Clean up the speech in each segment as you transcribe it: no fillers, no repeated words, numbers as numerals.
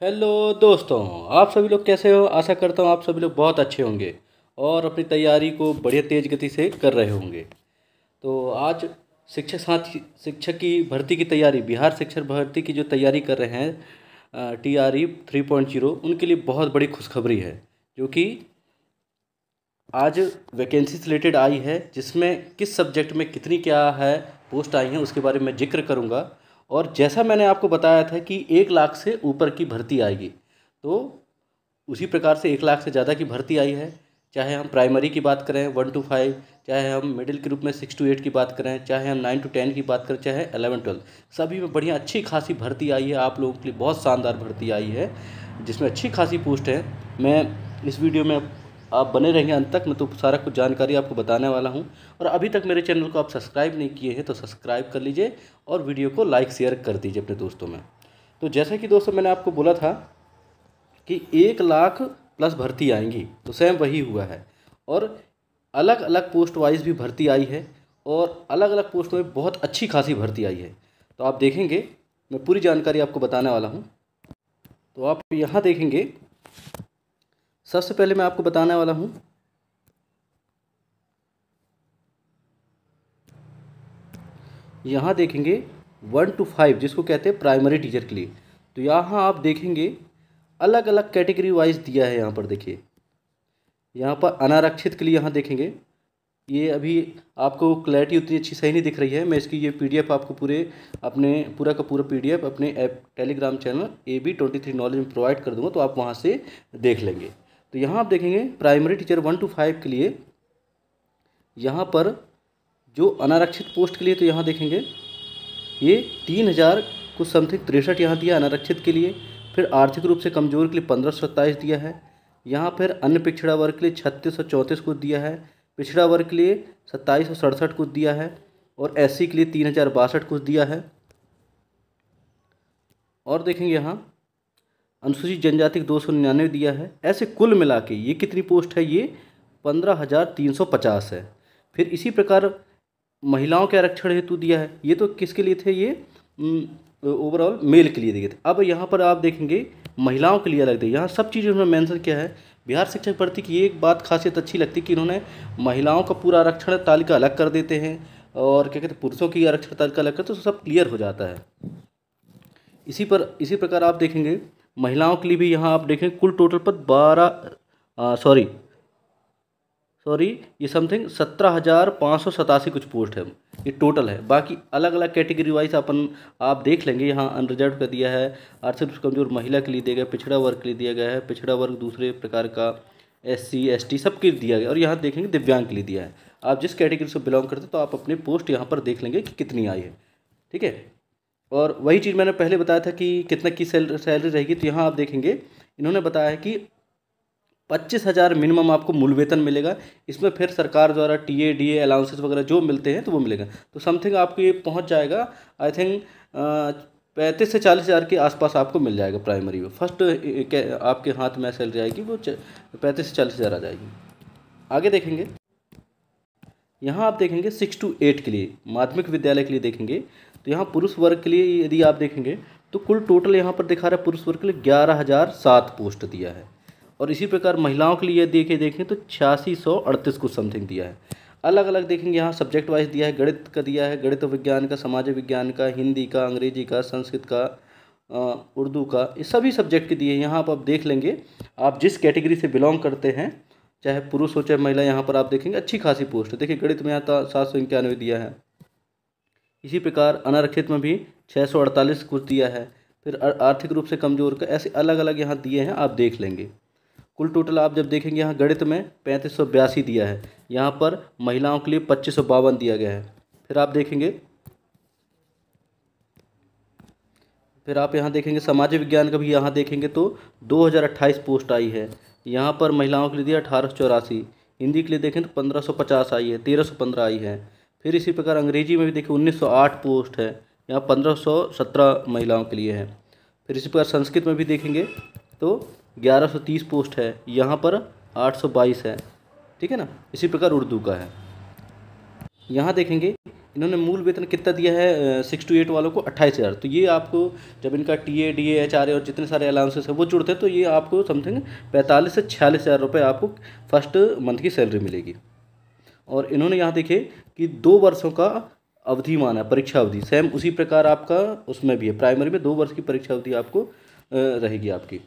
Hello दोस्तों। आप सभी लोग कैसे हो? आशा करता हूँ आप सभी लोग बहुत अच्छे होंगे और अपनी तैयारी को बढ़िया तेज गति से कर रहे होंगे। तो आज शिक्षक की भर्ती की तैयारी, बिहार शिक्षक भर्ती की जो तैयारी कर रहे हैं TRE 3.0, उनके लिए बहुत बड़ी खुशखबरी है। जो कि आज वैकेंसी रिलेटेड आई है, जिसमें किस सब्जेक्ट में कितनी क्या है पोस्ट आई हैं उसके बारे में जिक्र करूंगा। और जैसा मैंने आपको बताया था कि 1 लाख से ऊपर की भर्ती आएगी, तो उसी प्रकार से 1 लाख से ज़्यादा की भर्ती आई है। चाहे हम प्राइमरी की बात करें 1 to 5, चाहे हम मिडिल के रूप में 6 to 8 की बात करें, चाहे हम 9 to 10 की बात करें, चाहे 11-12, सभी में बढ़िया अच्छी खासी भर्ती आई है। आप लोगों के लिए बहुत शानदार भर्ती आई है, जिसमें अच्छी खासी पोस्ट है। मैं इस वीडियो में, आप बने रहेंगे अंत तक, मैं तो सारा कुछ जानकारी आपको बताने वाला हूं। और अभी तक मेरे चैनल को आप सब्सक्राइब नहीं किए हैं तो सब्सक्राइब कर लीजिए और वीडियो को लाइक शेयर कर दीजिए अपने दोस्तों में। तो जैसे कि दोस्तों मैंने आपको बोला था कि 1 लाख प्लस भर्ती आएंगी, तो सेम वही हुआ है। और अलग अलग पोस्ट वाइज भी भर्ती आई है और अलग अलग पोस्ट में बहुत अच्छी खासी भर्ती आई है। तो आप देखेंगे, मैं पूरी जानकारी आपको बताने वाला हूँ। तो आप यहाँ देखेंगे, सबसे पहले मैं आपको बताने वाला हूँ, यहाँ देखेंगे 1 to 5, जिसको कहते हैं प्राइमरी टीचर के लिए। तो यहाँ आप देखेंगे अलग अलग कैटेगरी वाइज दिया है। यहाँ पर देखिए, यहाँ पर अनारक्षित के लिए यहाँ देखेंगे, ये अभी आपको क्लैरिटी उतनी अच्छी सही नहीं दिख रही है। मैं इसकी ये PDF आपको पूरा का पूरा PDF अपने app Telegram channel AB23 knowledge में प्रोवाइड कर दूंगा, तो आप वहाँ से देख लेंगे। तो यहाँ आप देखेंगे प्राइमरी टीचर 1 to 5 के लिए, यहाँ पर जो अनारक्षित पोस्ट के लिए, तो यहाँ देखेंगे ये 3,000 कुछ समथिंग 63 यहाँ दिया अनारक्षित के लिए। फिर आर्थिक रूप से कमज़ोर के लिए 1527 दिया है। यहाँ फिर अन्य पिछड़ा वर्ग के लिए 3634 कुछ दिया है। पिछड़ा वर्ग के लिए 2767 कुछ दिया है। और SC के लिए 3062 कुछ दिया है। और देखेंगे यहाँ अनुसूचित जनजाति को 299 दिया है। ऐसे कुल मिला के ये कितनी पोस्ट है? ये 15,350 है। फिर इसी प्रकार महिलाओं के आरक्षण हेतु दिया है। ये तो किसके लिए थे? ये ओवरऑल मेल के लिए दिए थे। अब यहाँ पर आप देखेंगे महिलाओं के लिए अलग दिए। यहाँ सब चीज़ें उन्होंने मेंशन किया है। बिहार शिक्षक भर्ती की एक बात खासियत अच्छी लगती है कि इन्होंने महिलाओं का पूरा आरक्षण तालिका अलग कर देते हैं, और क्या कहते हैं, पुरुषों की आरक्षण तालिका अलग करते, तो सब क्लियर हो जाता है। इसी प्रकार आप देखेंगे महिलाओं के लिए भी, यहाँ आप देखेंगे कुल टोटल पद 12 सॉरी ये समथिंग 17,587 कुछ पोस्ट है, ये टोटल है। बाकी अलग अलग कैटेगरी वाइज आप देख लेंगे। यहाँ अनरिजर्व का दिया है, आर्थिक रूप से कमजोर महिला के लिए दिया गया, पिछड़ा वर्ग के लिए दिया गया है, पिछड़ा वर्ग दूसरे प्रकार का, SC ST सबके लिए दिया गया। और यहाँ देखेंगे दिव्यांग के लिए दिया है। आप जिस कैटेगरी से बिलोंग करते हैं तो आप अपने पोस्ट यहाँ पर देख लेंगे कि कितनी आई है। ठीक है। और वही चीज़ मैंने पहले बताया था कि कितना की सैलरी रहेगी। तो यहाँ आप देखेंगे इन्होंने बताया है कि 25,000 मिनिमम आपको मूल वेतन मिलेगा। इसमें फिर सरकार द्वारा TA DA अलाउंसेस वगैरह जो मिलते हैं तो वो मिलेगा। तो समथिंग आपको ये पहुंच जाएगा, आई थिंक 35 से 40,000 के आसपास आपको मिल जाएगा प्राइमरी में। फर्स्ट आपके हाथ में सैलरी आएगी वो 35 से 40,000 आ जाएगी। आगे देखेंगे, यहाँ आप देखेंगे 6 to 8 के लिए, माध्यमिक विद्यालय के लिए देखेंगे। तो यहाँ पुरुष वर्ग के लिए यदि आप देखेंगे तो कुल टोटल यहाँ पर दिखा रहा है पुरुष वर्ग के लिए 11,007 पोस्ट दिया है। और इसी प्रकार महिलाओं के लिए देखें तो 8638 कुछ समथिंग दिया है। अलग अलग देखेंगे यहाँ सब्जेक्ट वाइज दिया है। गणित का दिया है, गणित विज्ञान का, समाज विज्ञान का, हिंदी का, अंग्रेजी का, संस्कृत का, उर्दू का, ये सभी सब्जेक्ट के दिए हैं। यहाँ पर आप देख लेंगे, आप जिस कैटेगरी से बिलोंग करते हैं, चाहे पुरुष हो चाहे महिला, यहाँ पर आप देखेंगे अच्छी खासी पोस्ट है। देखिए गणित में यहाँ 791 दिया है। इसी प्रकार अनारक्षित में भी 648 कुछ दिया है। फिर आर्थिक रूप से कमजोर का, ऐसे अलग अलग यहाँ दिए हैं, आप देख लेंगे। कुल टोटल आप जब देखेंगे यहाँ गणित में 3582 दिया है। यहाँ पर महिलाओं के लिए 2552 दिया गया है। फिर आप देखेंगे, फिर आप यहाँ देखेंगे समाज विज्ञान का भी यहाँ देखेंगे तो 2028 पोस्ट आई है। यहाँ पर महिलाओं के लिए दिया 1884। हिंदी के लिए देखें तो 1550 आई है, 1315 आई है। फिर इसी प्रकार अंग्रेजी में भी देखें 1908 पोस्ट है, यहाँ 1517 महिलाओं के लिए है। फिर इसी प्रकार संस्कृत में भी देखेंगे तो 1130 पोस्ट है, यहाँ पर 822 है। ठीक है ना। इसी प्रकार उर्दू का है। यहाँ देखेंगे इन्होंने मूल वेतन कितना दिया है 6 to 8 वालों को 28,000। तो ये आपको जब इनका TA DA HRA और जितने सारे अलाउंसेस है वो जुड़ते हैं तो ये आपको समथिंग 45 से 46,000 रुपये आपको फर्स्ट मंथ की सैलरी मिलेगी। और इन्होंने यहाँ देखे कि 2 वर्षों का अवधि माना है, परीक्षा अवधि सेम उसी प्रकार आपका उसमें भी है, प्राइमरी में 2 वर्ष की परीक्षा अवधि आपको रहेगी आपकी।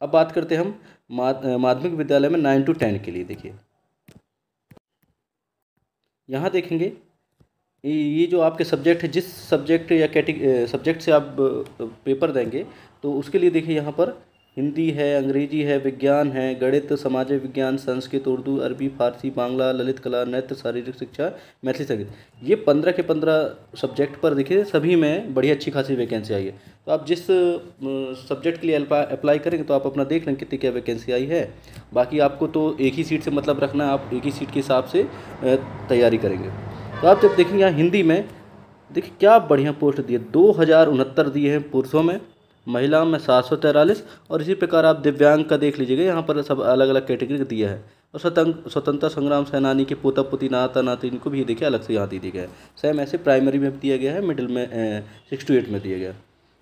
अब बात करते हैं हम माध्यमिक विद्यालय में 9 to 10 के लिए। देखिए यहाँ देखेंगे ये जो आपके सब्जेक्ट है, जिस सब्जेक्ट या सब्जेक्ट से आप पेपर देंगे तो उसके लिए देखिए यहाँ पर हिंदी है, अंग्रेजी है, विज्ञान है, गणित, सामाजिक विज्ञान, संस्कृत, उर्दू, अरबी, फारसी, बांग्ला, ललित कला, नृत्य, शारीरिक शिक्षा, मैथिली संगीत, ये 15 के 15 सब्जेक्ट पर देखिए सभी में बड़ी अच्छी खासी वैकेंसी आई है। तो आप जिस सब्जेक्ट के लिए अप्लाई करेंगे तो आप अपना देख लें कितनी क्या वैकेंसी आई है। बाकी आपको तो एक ही सीट से मतलब रखना है, आप एक ही सीट के हिसाब से तैयारी करेंगे। तो आप जब देखेंगे यहाँ हिंदी में देखिए क्या बढ़िया पोस्ट दिए, 2069 दिए हैं पुरुषों में, महिलाओं में 743। और इसी प्रकार आप दिव्यांग का देख लीजिएगा, यहाँ पर सब अलग अलग कैटेगरी का दिया है। और स्वतंत्रता संग्राम सेनानी के पोता पोती नाता नातिन को भी देखिए अलग से यहाँ दिया गया है। सेम ऐसे प्राइमरी में दिया गया है, मिडिल में 6 to 8 में दिया गया है।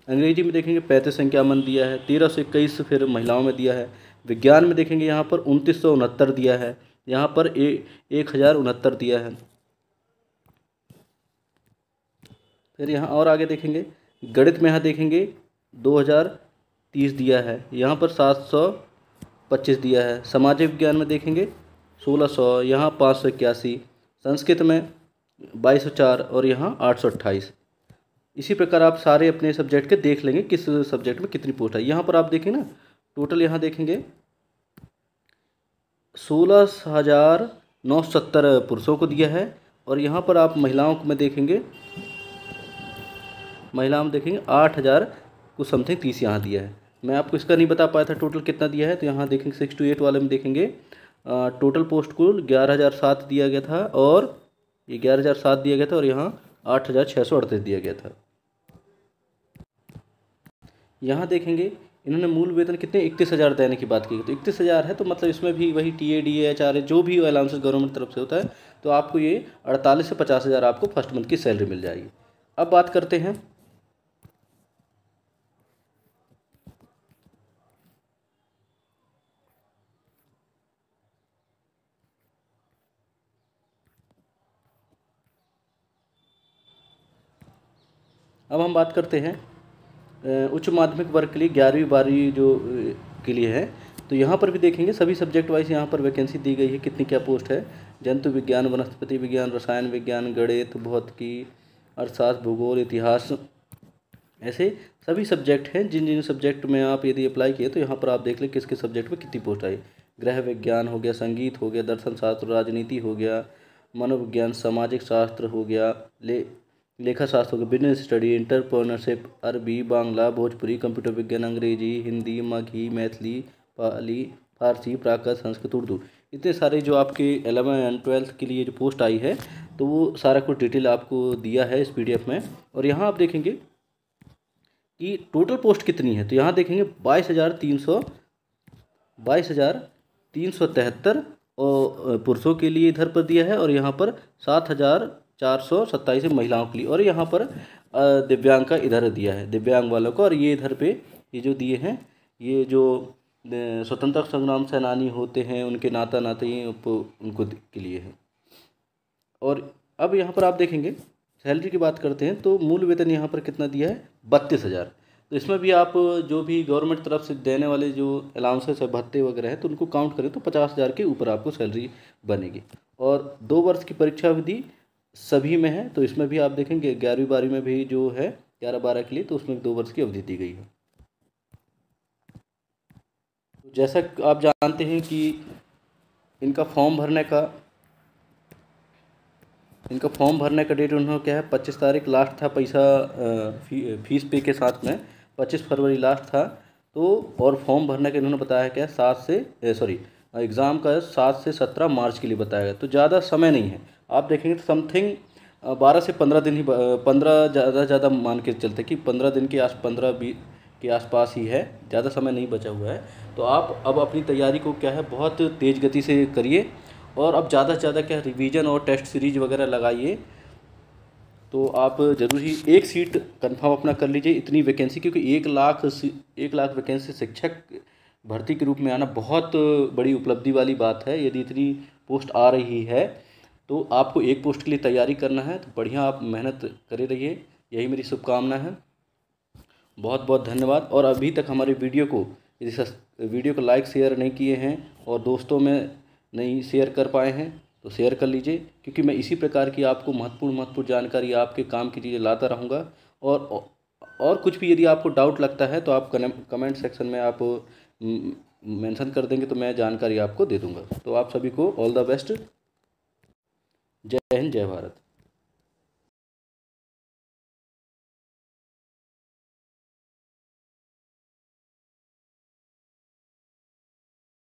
अंग्रेजी में देखेंगे 3551 दिया है, 13 से 21 फिर महिलाओं में दिया है। विज्ञान में देखेंगे यहाँ पर 2969 दिया है, यहाँ पर 1069 दिया है। फिर यहाँ और आगे देखेंगे गणित में यहाँ देखेंगे 2030 दिया है, यहाँ पर 725 दिया है। सामाजिक विज्ञान में देखेंगे 1600, यहाँ 581। संस्कृत में 2204 और यहाँ 828। इसी प्रकार आप सारे अपने सब्जेक्ट के देख लेंगे किस सब्जेक्ट में कितनी पोस्ट है। यहाँ पर आप देखें ना, टोटल यहाँ देखेंगे 16,970 पुरुषों को दिया है। और यहाँ पर आप महिलाओं में देखेंगे 8,000 कुछ समथिंग 30 यहाँ दिया है। मैं आपको इसका नहीं बता पाया था टोटल कितना दिया है। तो यहाँ देखेंगे 6 to 8 वाले में देखेंगे टोटल पोस्ट कुल 11,007 दिया गया था, और ये 11,007 दिया गया था, और यहाँ 8,638 दिया गया था। यहाँ देखेंगे इन्होंने मूल वेतन कितने 31,000 देने की बात की, तो 31,000 है तो मतलब इसमें भी वही TA DA HRA जो भी अलाउंसेस गवर्नमेंट तरफ से होता है तो आपको ये 48 से 50,000 आपको फर्स्ट मंथ की सैलरी मिल जाएगी। अब बात करते हैं उच्च माध्यमिक वर्ग के लिए 11वीं 12वीं जो के लिए है। तो यहाँ पर भी देखेंगे सभी सब्जेक्ट वाइज यहाँ पर वैकेंसी दी गई है, कितनी क्या पोस्ट है। जंतु विज्ञान, वनस्पति विज्ञान, रसायन विज्ञान, गणित, भौतिकी, अर्थशास्त्र, भूगोल, इतिहास, ऐसे सभी सब्जेक्ट हैं। जिन जिन सब्जेक्ट में आप यदि अप्लाई किए तो यहाँ पर आप देख लें किसके सब्जेक्ट में कितनी पोस्ट आई। गृह विज्ञान हो गया, संगीत हो गया, दर्शन शास्त्र, राजनीति हो गया, मनोविज्ञान, सामाजिक शास्त्र हो गया, लेखा शास्त्र हो गया, बिजनेस स्टडी, इंटरप्रेन्योरशिप, अरबी, बांग्ला, भोजपुरी, कंप्यूटर विज्ञान, अंग्रेजी, हिंदी, मगही, मैथिली, पाली, फारसी, प्राकृत, संस्कृत, उर्दू, इतने सारे जो आपके 11 एंड 12 के लिए जो पोस्ट आई है तो वो सारा कुछ डिटेल आपको दिया है इस PDF में। और यहाँ आप देखेंगे कि टोटल पोस्ट कितनी है। तो यहाँ देखेंगे 22,373 और पुरुषों के लिए इधर पर दिया है, और यहाँ पर 7,427 महिलाओं के लिए, और यहाँ पर दिव्यांग का इधर दिया है, दिव्यांग वालों को। और ये इधर पे ये जो दिए हैं ये जो स्वतंत्रता संग्राम सेनानी होते हैं उनके नाता नाती उनको के लिए है। और अब यहाँ पर आप देखेंगे सैलरी की बात करते हैं तो मूल वेतन यहाँ पर कितना दिया है 32,000। तो इसमें भी आप जो भी गवर्नमेंट तरफ से देने वाले जो अलाउंसेस है, भत्ते वगैरह हैं, तो उनको काउंट करें तो 50,000 के ऊपर आपको सैलरी बनेगी। और 2 वर्ष की परीक्षा अवधि सभी में है, तो इसमें भी आप देखेंगे 11वीं 12वीं में भी जो है 11-12 के लिए, तो उसमें 2 वर्ष की अवधि दी गई है। तो जैसा आप जानते हैं कि इनका फॉर्म भरने का डेट उन्होंने क्या है 25 तारीख लास्ट था, पैसा फीस पे के साथ में 25 फरवरी लास्ट था। तो और फॉर्म भरने का इन्होंने बताया क्या एग्ज़ाम का 7 से 17 मार्च के लिए बताया गया। तो ज़्यादा समय नहीं है, आप देखेंगे तो समथिंग 12 से 15 दिन ही 15 ज़्यादा मान के चलते कि 15 दिन के 15-20 के आसपास ही है, ज़्यादा समय नहीं बचा हुआ है। तो आप अब अपनी तैयारी को क्या है बहुत तेज़ गति से करिए और अब ज़्यादा से ज़्यादा क्या रिवीजन और टेस्ट सीरीज वगैरह लगाइए, तो आप ज़रूर ही एक सीट कंफर्म अपना कर लीजिए। इतनी वैकेंसी, क्योंकि 1 लाख वैकेंसी शिक्षक भर्ती के रूप में आना बहुत बड़ी उपलब्धि वाली बात है। यदि इतनी पोस्ट आ रही है तो आपको एक पोस्ट के लिए तैयारी करना है, तो बढ़िया आप मेहनत करे रहिए, यही मेरी शुभकामना है। बहुत बहुत धन्यवाद। और अभी तक हमारे वीडियो को लाइक शेयर नहीं किए हैं और दोस्तों में नहीं शेयर कर पाए हैं तो शेयर कर लीजिए, क्योंकि मैं इसी प्रकार की आपको महत्वपूर्ण जानकारी, आपके काम की चीज़ें लाता रहूँगा। और कुछ भी यदि आपको डाउट लगता है तो आप कमेंट सेक्शन में आप मेंशन कर देंगे तो मैं जानकारी आपको दे दूँगा। तो आप सभी को ऑल द बेस्ट। जय हिंद, जय भारत।